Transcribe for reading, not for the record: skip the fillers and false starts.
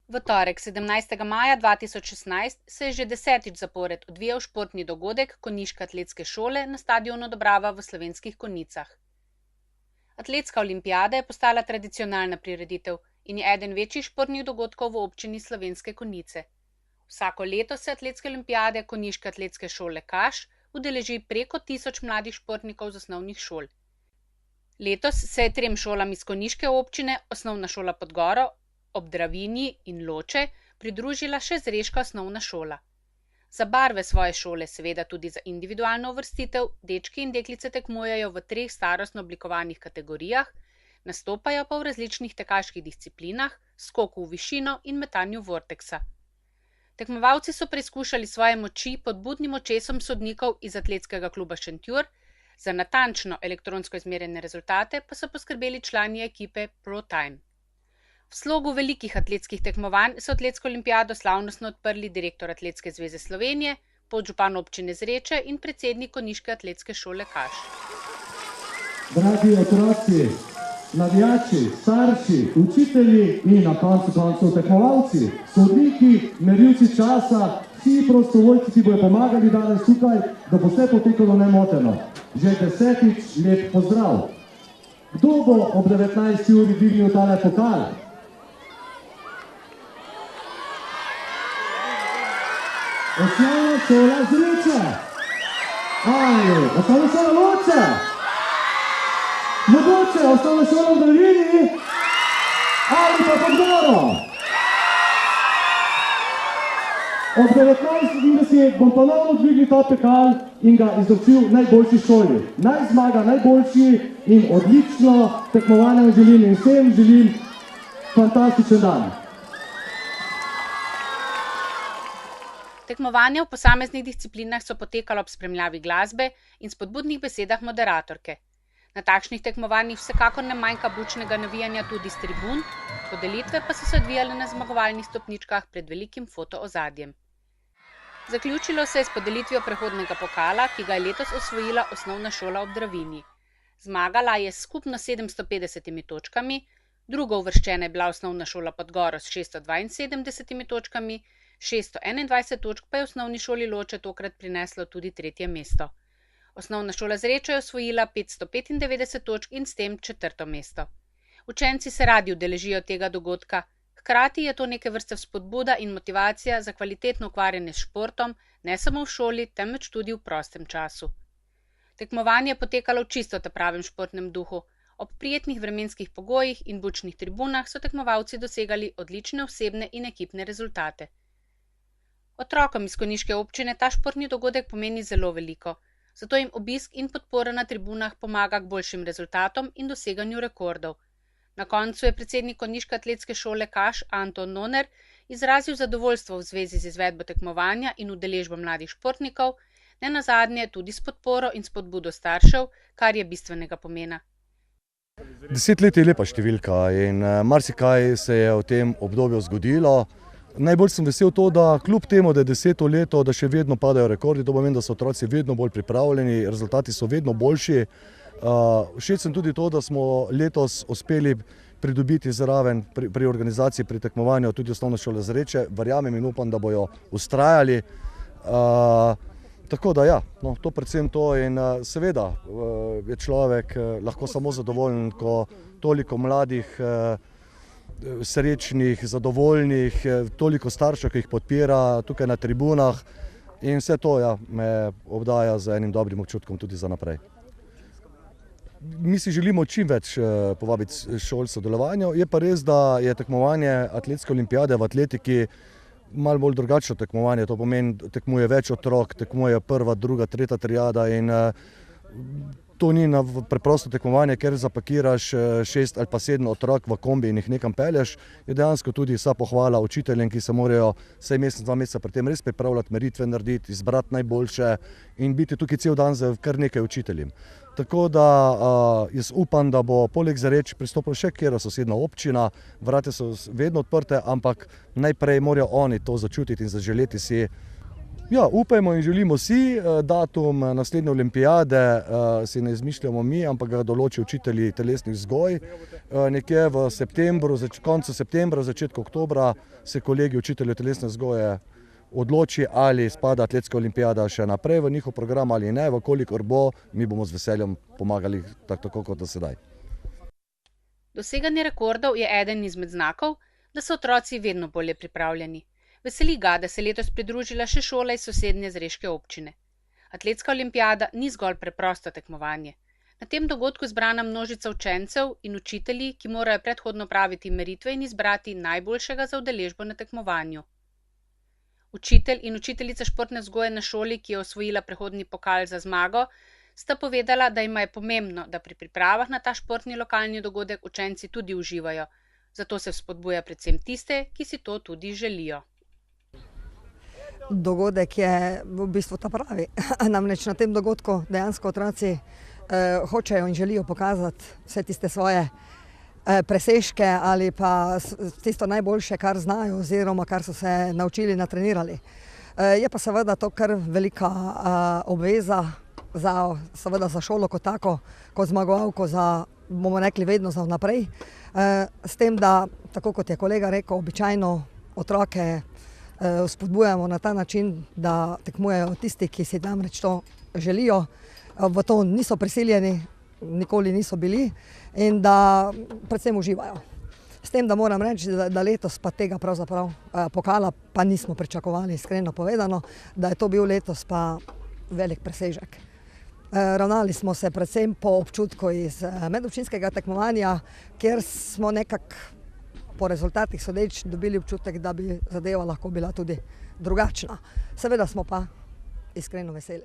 V torek 17. maja 2016 se je že 10. zapored odvijal športni dogodek Konjiške atletske šole na stadionu Dobrava v Slovenskih Konjicah. Atletska olimpijada je postala tradicionalna prireditev in je eden večjih športnih dogodkov v občini Slovenske Konjice. Vsako leto se atletske olimpijade Konjiške atletske šole Kaš udeleži preko 1000 mladih športnikov z osnovnih šol. Letos se je 3 šolam iz konjiške občine, Osnovna šola Podgoro, ob Dravinji in Loče, pridružila še Zreška osnovna šola. Za barve svoje šole, seveda tudi za individualno uvrstitev, dečki in deklice tekmujejo v 3 starostno oblikovanih kategorijah, nastopajo pa v različnih tekaških disciplinah, skoku v višino in metanju vorteksa. Tekmovalci so preizkušali svoje moči pod budnim očesom sodnikov iz Atletskega kluba Šentjur, za natančno elektronsko izmerjene rezultate pa so poskrbeli člani ekipe ProTime. V slogu velikih atletskih tekmovanj so atletsko olimpijado slavnostno odprli direktor Atletske zveze Slovenije, podžupan občine Zreče in predsednik Konjiške atletske šole Kaš. Dragi otroci, navijači, starši, učitelji in na koncu tekmovalci, sodniki, merilci časa, vsi prostovoljci, ki bodo pomagali danes tukaj, da bo vse potekalo nemoteno. Že 10. lep pozdrav. Kdo bo ob 19. uri dvignil tale pokal? Osnovna šola Zreče. Ali osnovna šola Loče? Mogoče osnovna šola v Dravinji? Ali pa Podgoro? Ob 19:30 bom ponovno dvignil ta pokal in ga izročil najboljši šoli. Naj zmaga najboljši in odlično tekmovanje želim in vsem želim fantastičen dan. Tekmovanja v posameznih disciplinah so potekala ob spremljavi glasbe in spodbudnih besedah moderatorke. Na takšnih tekmovanjih vsekakor ne manjka bučnega navijanja tudi s tribun, podelitve pa so se odvijale na zmagovalnih stopničkah pred velikim fotoozadjem. Zaključilo se je s podelitvijo prehodnega pokala, ki ga je letos osvojila Osnovna šola ob Dravinji. Zmagala je s skupno 750 točkami, drugo uvrščena je bila Osnovna šola Podgoro s 672 točkami, 621 točk pa je Osnovni šoli Loče tokrat prineslo tudi 3. mesto. Osnovna šola Zreče je osvojila 595 točk in s tem 4. mesto. Učenci se radi udeležijo tega dogodka, hkrati je to neke vrste vzpodbuda in motivacija za kvalitetno ukvarjanje s športom, ne samo v šoli, temveč tudi v prostem času. Tekmovanje je potekalo v čisto pravem športnem duhu. Ob prijetnih vremenskih pogojih in bučnih tribunah so tekmovalci dosegali odlične osebne in ekipne rezultate. Otrokom iz konjiške občine ta športni dogodek pomeni zelo veliko, zato jim obisk in podpora na tribunah pomaga k boljšim rezultatom in doseganju rekordov. Na koncu je predsednik Konjiške atletske šole Kaš Anton Noner izrazil zadovoljstvo v zvezi z izvedbo tekmovanja in udeležbo mladih športnikov, nenazadnje tudi s podporo in spodbudo staršev, kar je bistvenega pomena. 10 let je lepa številka in marsikaj se je v tem obdobju zgodilo. Najbolj sem vesel to, da kljub temu, da je 10. leto, da še vedno padajo rekordi, to pomeni, da so otroci vedno bolj pripravljeni, rezultati so vedno boljši. Všeč sem tudi to, da smo letos uspeli pridobiti zraven pri organizaciji, pri tekmovanju tudi Osnovno šolo Zreče. Verjamem in upam, da bojo vztrajali. Tako da ja, to predvsem to in seveda je človek lahko samo zadovoljen, ko toliko mladih, srečnih, zadovoljnih, toliko staršev, ki jih podpira tukaj na tribunah in vse to me obdaja z enim dobrim občutkom tudi za naprej. Mi si želimo čim več povabiti šol sodelovanju, je pa res, da je tekmovanje atletske olimpijade v atletiki malo bolj drugačno tekmovanje, to pomeni, tekmuje več otrok, tekmuje prva, druga, tretja triada in to ni preprosto tekmovanje, ker zapakiraš 6 ali pa 7 otrok v kombi in jih nekam pelješ, je dejansko tudi vsa pohvala učiteljem, ki se morajo vsaj mesec, 2 meseca pred tem res pripravljati, meritve narediti, izbrati najboljše in biti tukaj cel dan z kar nekaj učiteljem. Tako da jaz upam, da bo poleg Zreč pristopila še katera sosednja občina, vrata so vedno odprte, ampak najprej morajo oni to začutiti in zaželeti si Ja, upajmo in želimo si. Datum naslednje olimpijade si ne izmišljamo mi, ampak ga določi učitelji telesnih vzgoj. Nekje v septembru, koncu septembra, začetku oktobra se kolegi učiteljev telesne vzgoje odloči, ali spada atletska olimpijada še naprej v njihov program ali ne. Vkolikor bo, mi bomo z veseljem pomagali tako kot do sedaj. Doseganje rekordov je eden izmed znakov, da so otroci vedno bolje pripravljeni. Veseli ga, da se letos pridružila še šola iz sosednje zreške občine. Atletska olimpijada ni zgolj preprosto tekmovanje. Na tem dogodku zbrana množica učencev in učitelji, ki morajo predhodno praviti meritve in izbrati najboljšega za udeležbo na tekmovanju. Učitelj in učiteljica športne vzgoje na šoli, ki je osvojila prehodni pokal za zmago, sta povedala, da jima je pomembno, da pri pripravah na ta športni lokalni dogodek učenci tudi uživajo. Zato se vzpodbuja predvsem tiste, ki si to tudi želijo. Dogodek je v bistvu ta pravi. Namreč na tem dogodku dejansko otroci hočejo in želijo pokazati vse tiste svoje presežke ali pa tisto najboljše, kar znajo oziroma kar so se naučili, natrenirali. Je pa seveda to kar velika obveza seveda za šolo kot tako, kot zmagovalko, bomo rekli vedno za vnaprej. S tem, da, tako kot je kolega rekel, običajno otroke spodbujamo na ta način, da tekmujejo tisti, ki si namreč to želijo, v to niso prisiljeni, nikoli niso bili in da predvsem uživajo. S tem, da moram reči, da letos pa tega pravzaprav pokala pa nismo pričakovali, iskreno povedano, da je to bil letos pa velik presežek. Ravnali smo se predvsem po občutku iz medobčinskega tekmovanja, kjer smo nekako po rezultatih sodeč dobili občutek, da bi zadeva lahko bila tudi drugačna. Seveda smo pa iskreno veseli.